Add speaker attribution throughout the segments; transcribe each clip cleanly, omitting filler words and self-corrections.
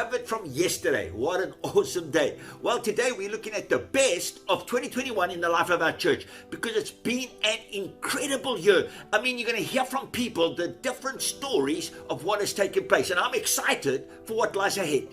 Speaker 1: recovered from yesterday. What an awesome day. Well, today we're looking at the best of 2021 in the life of our church, because it's been an incredible year. I mean, you're going to hear from people the different stories of what has taken place, and I'm excited for what lies ahead.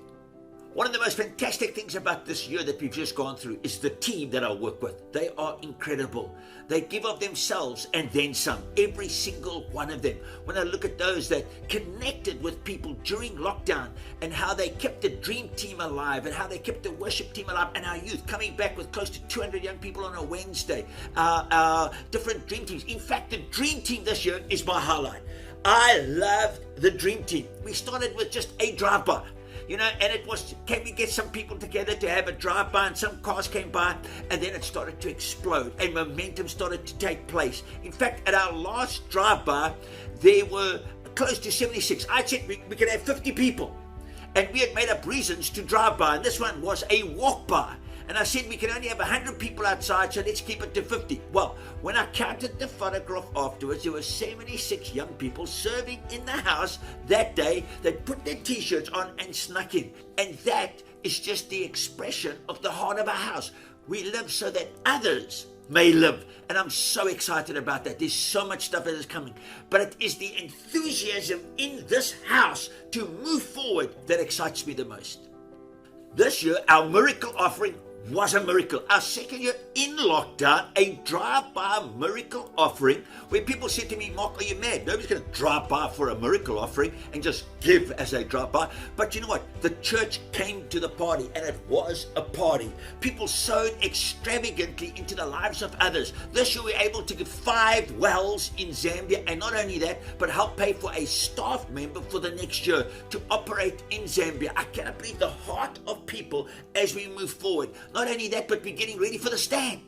Speaker 1: One of the most fantastic things about this year that we've just gone through is the team that I work with. They are incredible. They give of themselves and then some, every single one of them. When I look at those that connected with people during lockdown and how they kept the dream team alive and how they kept the worship team alive, and our youth coming back with close to 200 young people on a Wednesday, our different dream teams. In fact, the dream team this year is my highlight. I loved the dream team. We started with just a drive-by. And it was, can we get some people together to have a drive-by, and some cars came by, and then it started to explode and momentum started to take place. In fact, at our last drive-by, there were close to 76. I said we could have 50 people, and we had made up reasons to drive by, and this one was a walk-by. And I said we can only have 100 people outside, so let's keep it to 50. Well, when I counted the photograph afterwards, there were 76 young people serving in the house that day. They put their t-shirts on and snuck in. And that is just the expression of the heart of our house. We live so that others may live. And I'm so excited about that. There's so much stuff that is coming. But it is the enthusiasm in this house to move forward that excites me the most. This year, our miracle offering was a miracle. Our second year in lockdown, a drive-by miracle offering, where people said to me, Mark, are you mad? Nobody's going to drive by for a miracle offering and just give as they drive by. But you know what? The church came to the party, and it was a party. People sowed extravagantly into the lives of others. This year we were able to give 5 wells in Zambia, and not only that, but help pay for a staff member for the next year to operate in Zambia. I cannot believe the heart of people as we move forward. Not only that, but we're getting ready for the stand.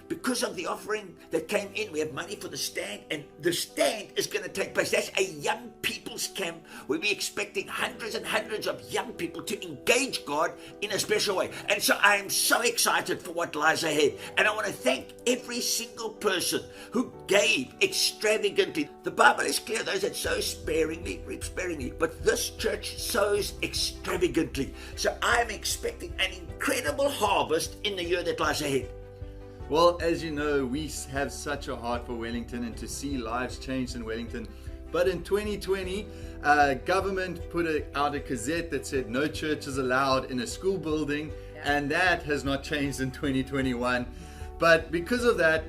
Speaker 1: Because of the offering that came in, we have money for the stand, and the stand is going to take place. That's a young people's camp where we're expecting hundreds and hundreds of young people to engage God in a special way. And so I am so excited for what lies ahead. And I want to thank every single person who gave extravagantly. The Bible is clear, those that sow sparingly reap sparingly. But this church sows extravagantly. So I'm expecting an incredible harvest in the year that lies ahead.
Speaker 2: Well, as you know, we have such a heart for Wellington and to see lives changed in Wellington. But in 2020, government put out a gazette that said no churches allowed in a school building, and that has not changed in 2021. But because of that,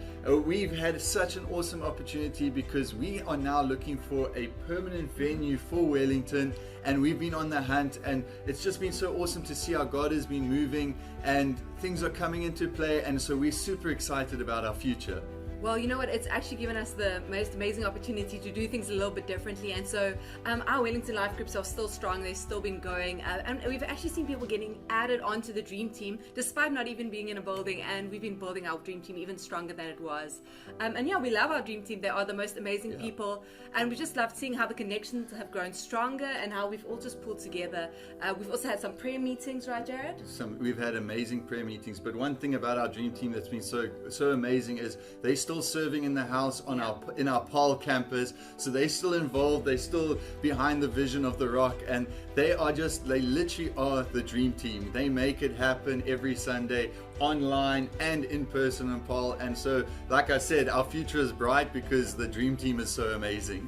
Speaker 2: we've had such an awesome opportunity, because we are now looking for a permanent venue for Wellington, and we've been on the hunt, and it's just been so awesome to see how God has been moving and things are coming into play, and so we're super excited about our future.
Speaker 3: Well, you know what? It's actually given us the most amazing opportunity to do things a little bit differently. And so our Wellington life groups are still strong. They've still been going. And we've actually seen people getting added onto the dream team, despite not even being in a building. And we've been building our dream team even stronger than it was. And yeah, we love our dream team. They are the most amazing people. And we just love seeing how the connections have grown stronger and how we've all just pulled together. We've also had some prayer meetings, right, Jared?
Speaker 2: We've had amazing prayer meetings. But one thing about our dream team that's been so amazing is they still serving in the house in our Paul campus, so they're still involved, they're still behind the vision of the rock, and they literally are the dream team. They make it happen every Sunday, online and in person in Paul. And so, like I said, our future is bright because the dream team is so amazing.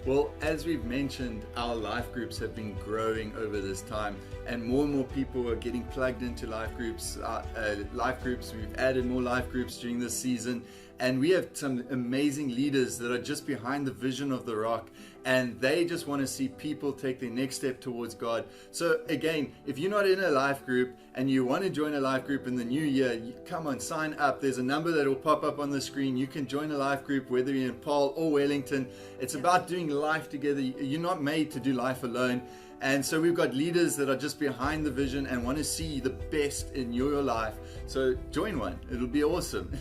Speaker 2: Well, as we've mentioned, our life groups have been growing over this time, and more people are getting plugged into life groups. We've added more life groups during this season, and we have some amazing leaders that are just behind the vision of the rock, and they just want to see people take their next step towards God. So again, if you're not in a life group and you want to join a life group in the new year, come on, sign up. There's a number that will pop up on the screen. You can join a life group, whether you're in Paul or Wellington. It's about doing life together. You're not made to do life alone. And so we've got leaders that are just behind the vision and want to see the best in your life. So join one. It'll be awesome.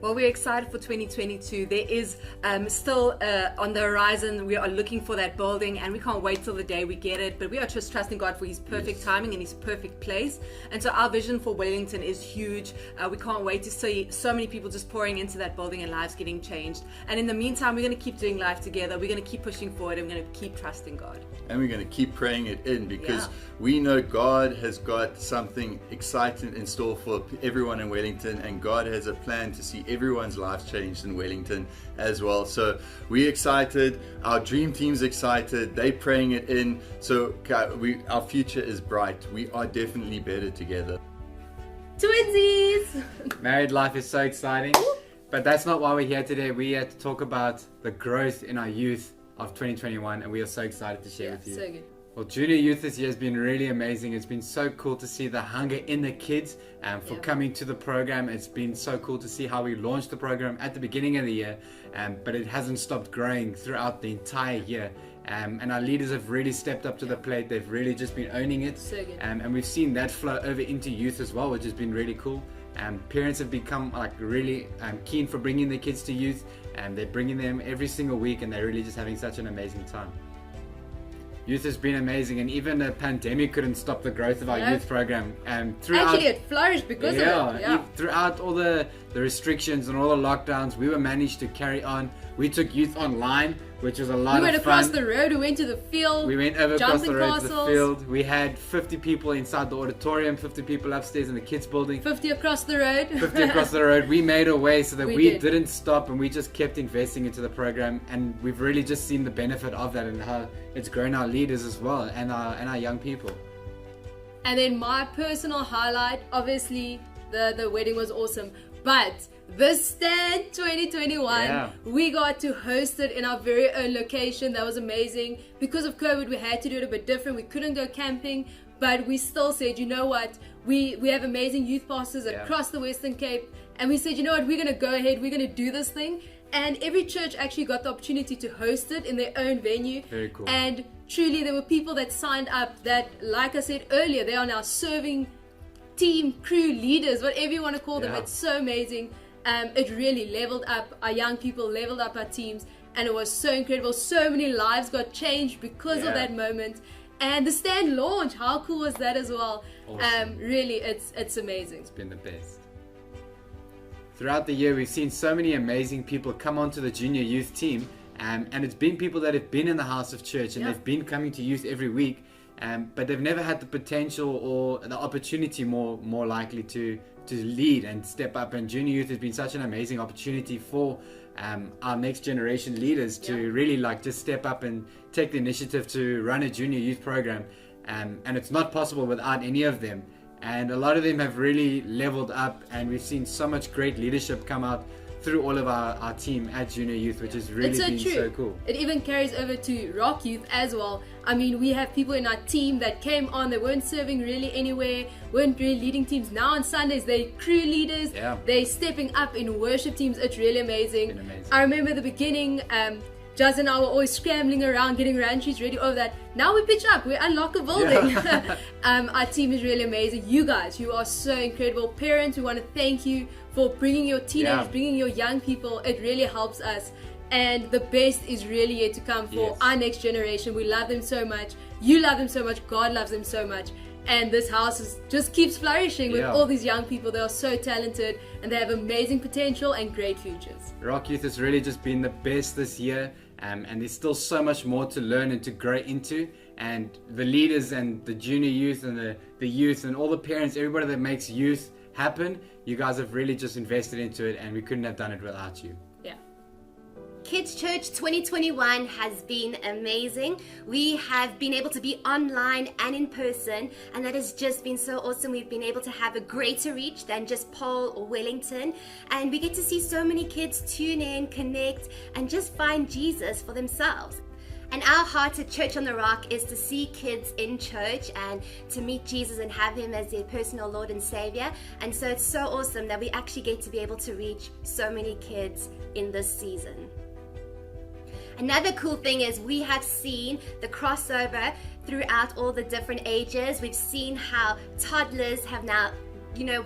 Speaker 3: Well, we're excited for 2022. There is still on the horizon, we are looking for that building, and we can't wait till the day we get it. But we are just trusting God for His perfect timing and His perfect place. And so our vision for Wellington is huge. We can't wait to see so many people just pouring into that building and lives getting changed. And in the meantime, we're going to keep doing life together. We're going to keep pushing forward, and we're going to keep trusting God.
Speaker 2: And we're going to keep praying it in, because we know God has got something exciting in store for everyone in Wellington, and God has a plan to see everyone's lives changed in Wellington as well. So we're excited, our dream team's excited, they're praying it in. So our future is bright. We are definitely better together.
Speaker 3: Twinsies!
Speaker 4: Married life is so exciting, but that's not why we're here today. We're here to talk about the growth in our youth of 2021, and we are so excited to share with you.
Speaker 3: So good.
Speaker 4: Well, junior youth this year has been really amazing. It's been so cool to see the hunger in the kids for coming to the program. It's been so cool to see how we launched the program at the beginning of the year, but it hasn't stopped growing throughout the entire year. And our leaders have really stepped up to the plate. They've really just been owning it.
Speaker 3: So good.
Speaker 4: And we've seen that flow over into youth as well, which has been really cool. Parents have become really keen for bringing their kids to youth, and they're bringing them every single week, and they're really just having such an amazing time. Youth has been amazing, and even the pandemic couldn't stop the growth of our youth program.
Speaker 3: Actually, it flourished because of it. Yeah.
Speaker 4: Throughout all the restrictions and all the lockdowns, we were managed to carry on. We took youth online, which was a lot of fun.
Speaker 3: We went across the road, we went to the field.
Speaker 4: We went over across the road
Speaker 3: castles.
Speaker 4: to the field. We had 50 people inside the auditorium, 50 people upstairs in the kids building.
Speaker 3: 50 across the road.
Speaker 4: 50 across the road. We made a way so that we
Speaker 3: did.
Speaker 4: didn't stop, and we just kept investing into the program, and we've really just seen the benefit of that and how it's grown our leaders as well and our young people.
Speaker 5: And then my personal highlight, obviously the wedding was awesome, but this Stand 2021, we got to host it in our very own location. That was amazing. Because of COVID, we had to do it a bit different. We couldn't go camping, but we still said, you know what, we have amazing youth pastors across the Western Cape, and we said, you know what, we're going to go ahead, we're going to do this thing. And every church actually got the opportunity to host it in their own venue.
Speaker 4: Very cool.
Speaker 5: And truly, there were people that signed up that, like I said earlier, they are now serving team, crew, leaders, whatever you want to call them. It's so amazing. It really leveled up our young people, leveled up our teams, and it was so incredible. So many lives got changed because of that moment. And the Stand launch, how cool was that as well?
Speaker 4: Awesome.
Speaker 5: Really, it's amazing.
Speaker 4: It's been the best. Throughout the year, we've seen so many amazing people come onto the junior youth team, and it's been people that have been in the house of church, and they've been coming to youth every week, but they've never had the potential or the opportunity more likely to lead and step up. And junior youth has been such an amazing opportunity for our next generation leaders to really just step up and take the initiative to run a junior youth program, and it's not possible without any of them. And a lot of them have really leveled up, and we've seen so much great leadership come out through all of our team at junior youth, which has really been so cool.
Speaker 5: It even carries over to Rock Youth as well. I mean, we have people in our team that came on, they weren't serving really anywhere, weren't really leading teams. Now on Sundays, they're crew leaders, they're stepping up in worship teams. It's really amazing. I remember the beginning, Jazz and I were always scrambling around, getting ranches ready, all of that. Now we pitch up, we unlock a building. Our team is really amazing. You guys, you are so incredible. Parents, we want to thank you for bringing your teenagers, bringing your young people. It really helps us. And the best is really yet to come for our next generation. We love them so much. You love them so much. God loves them so much. And this house just keeps flourishing with all these young people. They are so talented, and they have amazing potential and great futures.
Speaker 4: Rock Youth has really just been the best this year, and there's still so much more to learn and to grow into. And the leaders and the junior youth and the youth and all the parents, everybody that makes youth happen, you guys have really just invested into it, and we couldn't have done it without you.
Speaker 6: Kids Church 2021 has been amazing. We have been able to be online and in person, and that has just been so awesome. We've been able to have a greater reach than just Paul or Wellington, and we get to see so many kids tune in, connect, and just find Jesus for themselves. And our heart at Church on the Rock is to see kids in church and to meet Jesus and have him as their personal Lord and Savior. And so it's so awesome that we actually get to be able to reach so many kids in this season. Another cool thing is we have seen the crossover throughout all the different ages. We've seen how toddlers have now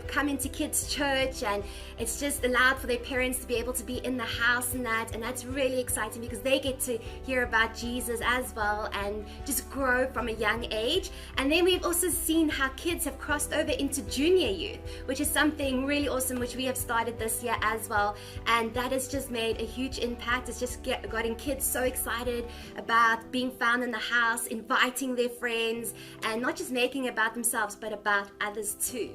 Speaker 6: come into kids' church, and it's just allowed for their parents to be able to be in the house and that's really exciting because they get to hear about Jesus as well and just grow from a young age. And then we've also seen how kids have crossed over into junior youth, which is something really awesome, which we have started this year as well, and that has just made a huge impact. It's just gotten kids so excited about being found in the house, inviting their friends, and not just making it about themselves but about others too.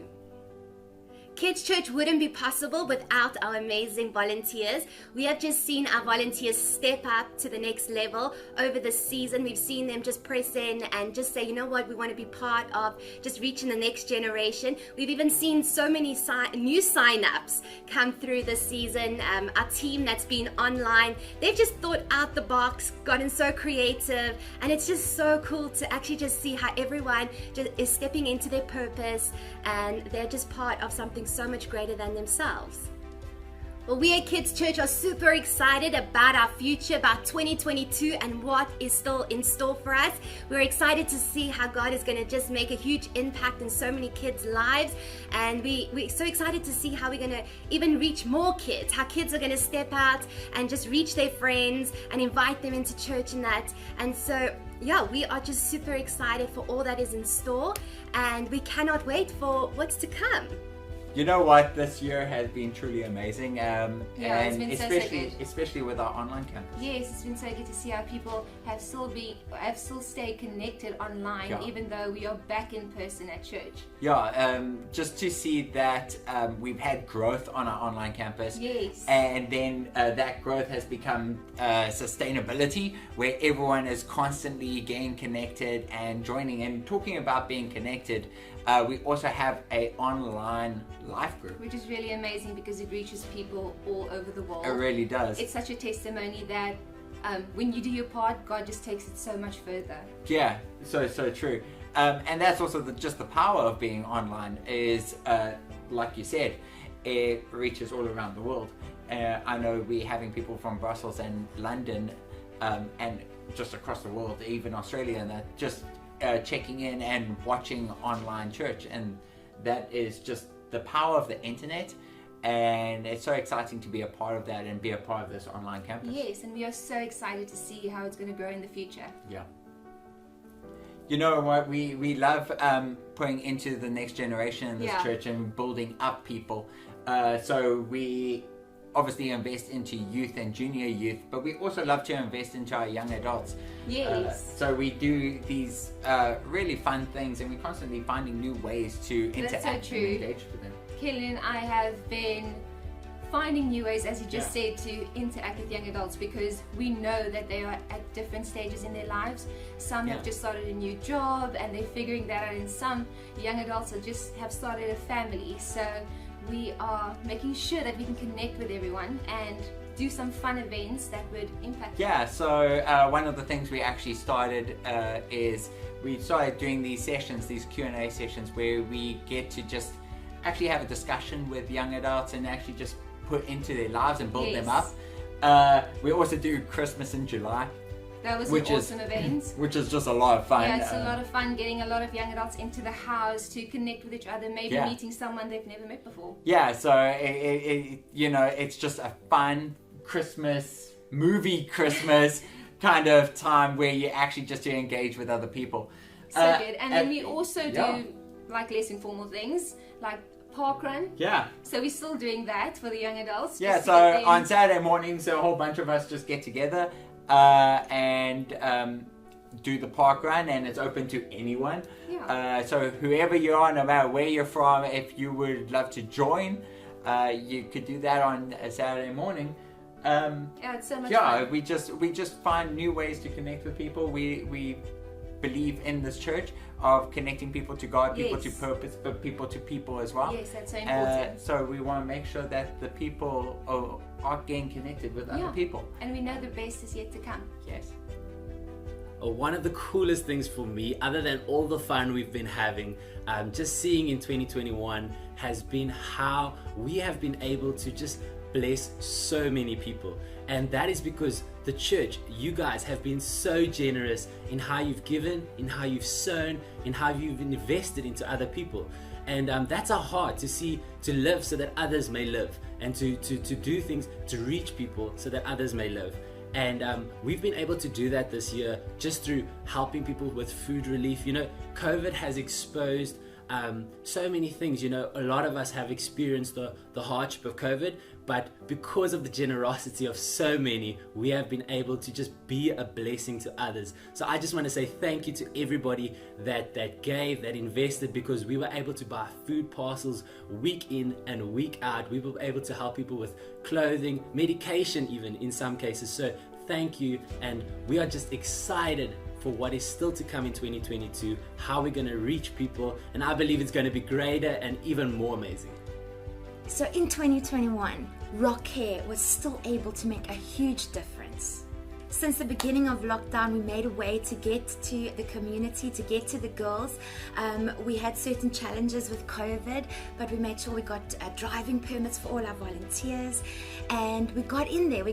Speaker 6: Kids Church wouldn't be possible without our amazing volunteers. We have just seen our volunteers step up to the next level over the season. We've seen them just press in and just say, you know what, we want to be part of just reaching the next generation. We've even seen so many new sign-ups come through this season. Our team that's been online, they've just thought out the box, gotten so creative, and it's just so cool to actually just see how everyone just is stepping into their purpose and they're just part of something so much greater than themselves. Well, we at Kids Church are super excited about our future, about 2022 and what is still in store for us. We're excited to see how God is going to just make a huge impact in so many kids' lives, and we're so excited to see how we're going to even reach more kids, how kids are going to step out and just reach their friends and invite them into church and that. And so yeah, we are just super excited for all that is in store, and we cannot wait for what's to come.
Speaker 7: You know what? This year has been truly amazing, and
Speaker 8: it's been so good.
Speaker 7: especially with our online campus.
Speaker 8: Yes, it's been so good to see how people have still stayed connected online, even though we are back in person at church.
Speaker 7: Yeah, just to see that we've had growth on our online campus.
Speaker 8: Yes.
Speaker 7: And then that growth has become sustainability, where everyone is constantly getting connected and joining and talking about being connected. We also have a online life group,
Speaker 8: which is really amazing because it reaches people all over the world.
Speaker 7: It really does.
Speaker 8: It's such a testimony that when you do your part, God just takes it so much further.
Speaker 7: Yeah, so true. And that's also just the power of being online is, like you said, it reaches all around the world. I know we're having people from Brussels and London and just across the world, even Australia, and that just checking in and watching online church, and that is just the power of the internet, and it's so exciting to be a part of that and be a part of this online campus.
Speaker 8: Yes, and we are so excited to see how it's going to grow in the future.
Speaker 7: Yeah. You know what, we love putting into the next generation in this church and building up people. So we obviously invest into youth and junior youth, but we also love to invest into our young adults.
Speaker 8: Yes.
Speaker 7: So we do these really fun things, and we're constantly finding new ways to interact and engage with them.
Speaker 8: Kelly and I have been finding new ways, as you just said, to interact with young adults, because we know that they are at different stages in their lives. Some have just started a new job and they're figuring that out, and some young adults have started a family. So we are making sure that we can connect with everyone and do some fun events that would impact them.
Speaker 7: Yeah, so one of the things we actually started is we started doing these sessions, these Q&A sessions, where we get to just actually have a discussion with young adults and actually just put into their lives and build them up. We also do Christmas in July.
Speaker 8: That was an awesome event.
Speaker 7: Which is just a lot of fun.
Speaker 8: Yeah, it's a lot of fun getting a lot of young adults into the house to connect with each other, maybe meeting someone they've never met before. Yeah,
Speaker 7: so it's just a fun Christmas, movie Christmas kind of time where you actually just to engage with other people.
Speaker 8: So good. And then we also do like less informal things, like park run.
Speaker 7: Yeah.
Speaker 8: So we're still doing that for the young adults.
Speaker 7: Yeah, so on Saturday mornings, a whole bunch of us just get together and do the park run, and it's open to anyone.
Speaker 8: Yeah.
Speaker 7: So whoever you are, no matter where you're from, if you would love to join, you could do that on a Saturday morning.
Speaker 8: It's so much fun.
Speaker 7: we just find new ways to connect with people. We believe in this church of connecting people to God, people to purpose, but people to people as well.
Speaker 8: Yes, that's so important.
Speaker 7: So we want to make sure that the people are getting connected with other people.
Speaker 8: And we know the best is yet to come.
Speaker 7: Yes.
Speaker 9: One of the coolest things for me, other than all the fun we've been having, just seeing in 2021, has been how we have been able to just bless so many people. And that is because the church, you guys have been so generous in how you've given, in how you've sown, in how you've invested into other people. And that's our heart, to live so that others may live, and to do things to reach people so that others may live. And we've been able to do that this year just through helping people with food relief. COVID has exposed so many things. A lot of us have experienced the hardship of COVID, but because of the generosity of so many, we have been able to just be a blessing to others. So I just want to say thank you to everybody that gave, that invested, because we were able to buy food parcels week in and week out. We were able to help people with clothing, medication even in some cases. So thank you, and we are just excited for what is still to come in 2022, how we're going to reach people, and I believe it's going to be greater and even more amazing.
Speaker 10: So in 2021, Rock Care was still able to make a huge difference. Since the beginning of lockdown, we made a way to get to the community, to get to the girls. We had certain challenges with COVID, but we made sure we got driving permits for all our volunteers. And we got in there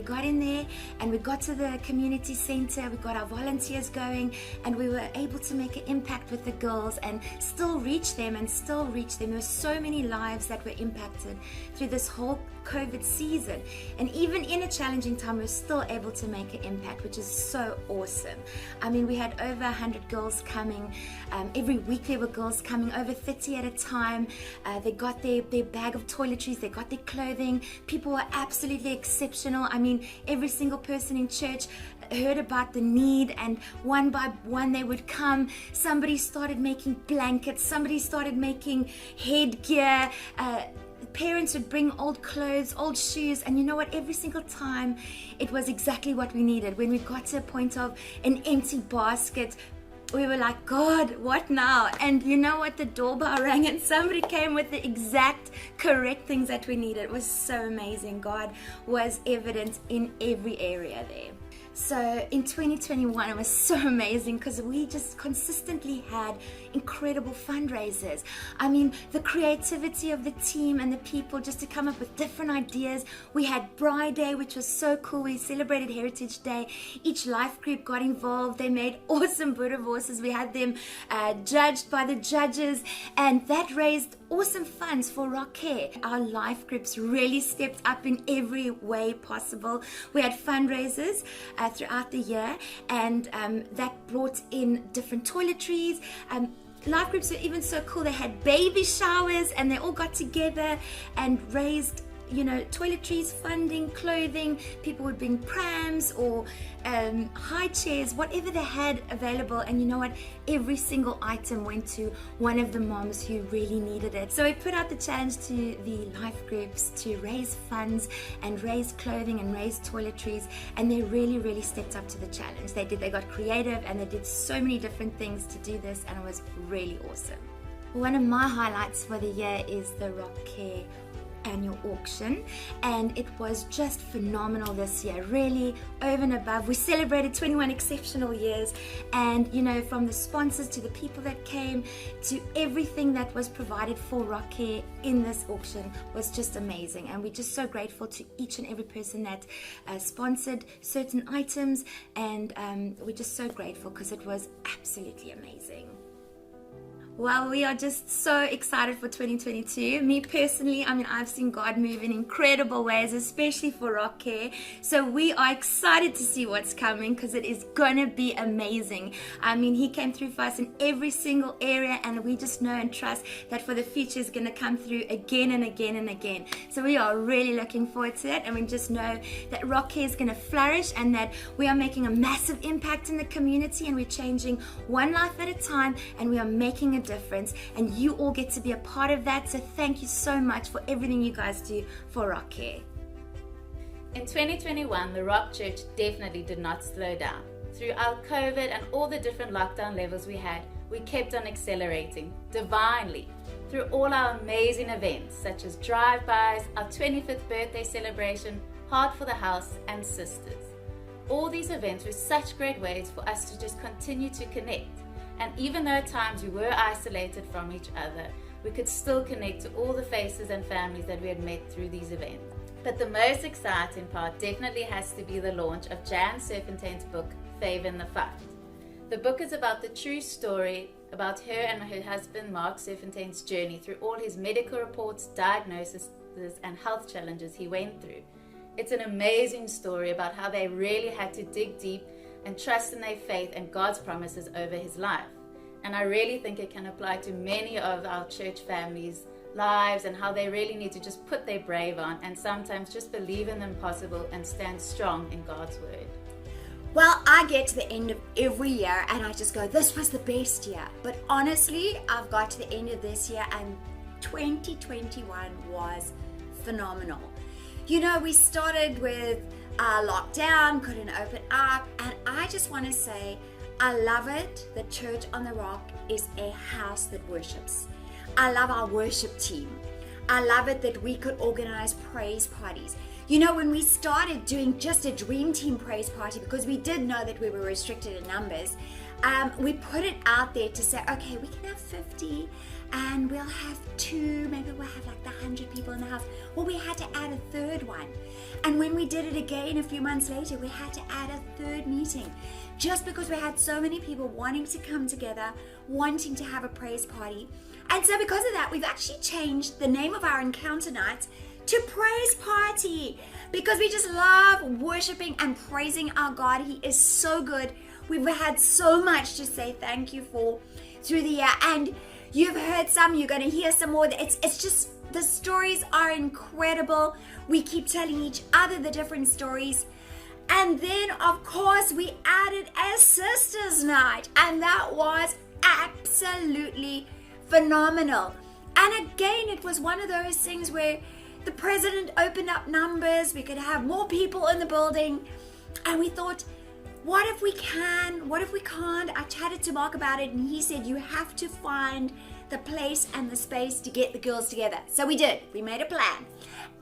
Speaker 10: and we got to the community center, we got our volunteers going, and we were able to make an impact with the girls and still reach them. There were so many lives that were impacted through this whole COVID season. And even in a challenging time, we were still able to make an impact, which is so awesome. I mean, we had over 100 girls coming. Every week there were girls coming, over 30 at a time. They got their bag of toiletries, they got their clothing. People were absolutely exceptional. I mean, every single person in church heard about the need, and one by one they would come. Somebody started making blankets, somebody started making headgear. Parents would bring old clothes, old shoes, and you know what? Every single time it was exactly what we needed. When we got to a point of an empty basket, we were like, God, what now? And you know what? The doorbell rang and somebody came with the exact correct things that we needed. It was so amazing. God was evident in every area there. So in 2021, it was so amazing because we just consistently had incredible fundraisers. I mean, the creativity of the team and the people just to come up with different ideas. We had Bride Day, which was so cool. We celebrated Heritage Day. Each life group got involved. They made awesome Buddha horses. We had them judged by the judges, and that raised awesome funds for Rock Care. Our life groups really stepped up in every way possible. We had fundraisers throughout the year, and that brought in different toiletries. Life groups were even so cool. They had baby showers, and they all got together and raised, toiletries, funding, clothing. People would bring prams or high chairs, whatever they had available. And you know what? Every single item went to one of the moms who really needed it. So we put out the challenge to the life groups to raise funds and raise clothing and raise toiletries. And they really, really stepped up to the challenge. They got creative, and they did so many different things to do this. And it was really awesome. One of my highlights for the year is the Rock Care annual auction, and it was just phenomenal this year, really over and above. We celebrated 21 exceptional years, and from the sponsors to the people that came to everything that was provided for Rock Care in this auction was just amazing. And we're just so grateful to each and every person that sponsored certain items, and we're just so grateful because it was absolutely amazing. Well, we are just so excited for 2022. Me personally, I've seen God move in incredible ways, especially for Rock Care. So we are excited to see what's coming because it is going to be amazing. He came through for us in every single area, and we just know and trust that for the future is going to come through again and again and again. So we are really looking forward to it, and we just know that Rock Care is going to flourish and that we are making a massive impact in the community, and we're changing one life at a time, and we are making a difference, and you all get to be a part of that. So thank you so much for everything you guys do for Rock Care.
Speaker 11: In 2021, the Rock Church definitely did not slow down. Throughout COVID and all the different lockdown levels we had, we kept on accelerating divinely through all our amazing events such as drive-bys, our 25th birthday celebration, Heart for the House, and Sisters. All these events were such great ways for us to just continue to connect. And even though at times we were isolated from each other, we could still connect to all the faces and families that we had met through these events. But the most exciting part definitely has to be the launch of Jan Serpentine's book, Favor in the Fight. The book is about the true story about her and her husband Mark Serfontain's journey through all his medical reports, diagnoses, and health challenges he went through. It's an amazing story about how they really had to dig deep and trust in their faith and God's promises over his life. And I really think it can apply to many of our church families' lives, and how they really need to just put their brave on and sometimes just believe in the impossible and stand strong in God's word.
Speaker 10: Well, I get to the end of every year and I just go, this was the best year. But honestly, I've got to the end of this year and 2021 was phenomenal. You know, we started with lockdown, couldn't open up, and I just want to say, I love it. The Church on the Rock is a house that worships. I love our worship team. I love it that we could organize praise parties. You know, when we started doing just a dream team praise party, because we did know that we were restricted in numbers, we put it out there to say, okay, we can have 50 and we'll have 2, maybe we'll have like the 100 people in the house. Well, we had to add a third one. And when we did it again a few months later, we had to add a third meeting, just because we had so many people wanting to come together, wanting to have a praise party. And so because of that, we've actually changed the name of our encounter nights to Praise Party, because we just love worshiping and praising our God. He is so good. We've had so much to say thank you for through the year, and you've heard some, you're going to hear some more. It's just, the stories are incredible. We keep telling each other the different stories. And then, of course, we added a sisters night, and that was absolutely phenomenal. And again, it was one of those things where the president opened up numbers, we could have more people in the building, and we thought, what if we can, what if we can't? I chatted to Mark about it, and he said, you have to find the place and the space to get the girls together. So we did. We made a plan,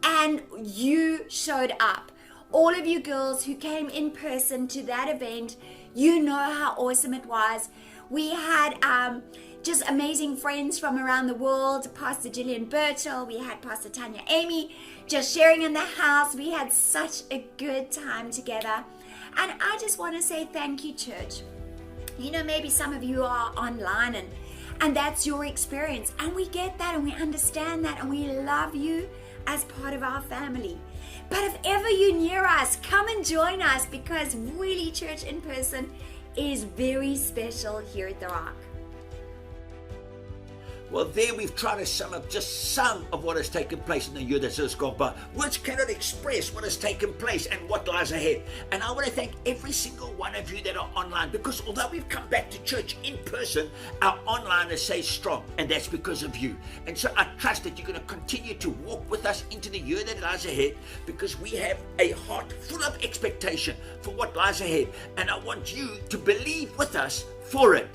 Speaker 10: and you showed up. All of you girls who came in person to that event, you know how awesome it was. We had just amazing friends from around the world. Pastor Gillian Birchall, we had Pastor Tanya Amy just sharing in the house. We had such a good time together. And I just want to say thank you, church. You know, maybe some of you are online and that's your experience. And we get that and we understand that and we love you as part of our family. But if ever you're near us, come and join us, because really church in person is very special here at The Rock.
Speaker 1: Well, there we've tried to sum up just some of what has taken place in the year that's just gone by. Words cannot express what has taken place and what lies ahead. And I want to thank every single one of you that are online, because although we've come back to church in person, our online is stayed strong, and that's because of you. And so I trust that you're going to continue to walk with us into the year that lies ahead, because we have a heart full of expectation for what lies ahead. And I want you to believe with us for it.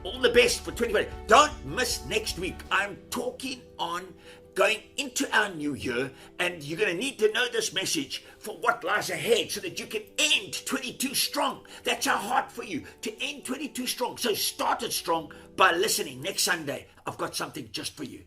Speaker 1: All the best for 2020. Don't miss next week. I'm talking on going into our new year, and you're going to need to know this message for what lies ahead so that you can end 22 strong. That's our heart for you, to end 22 strong. So start it strong by listening next Sunday. I've got something just for you.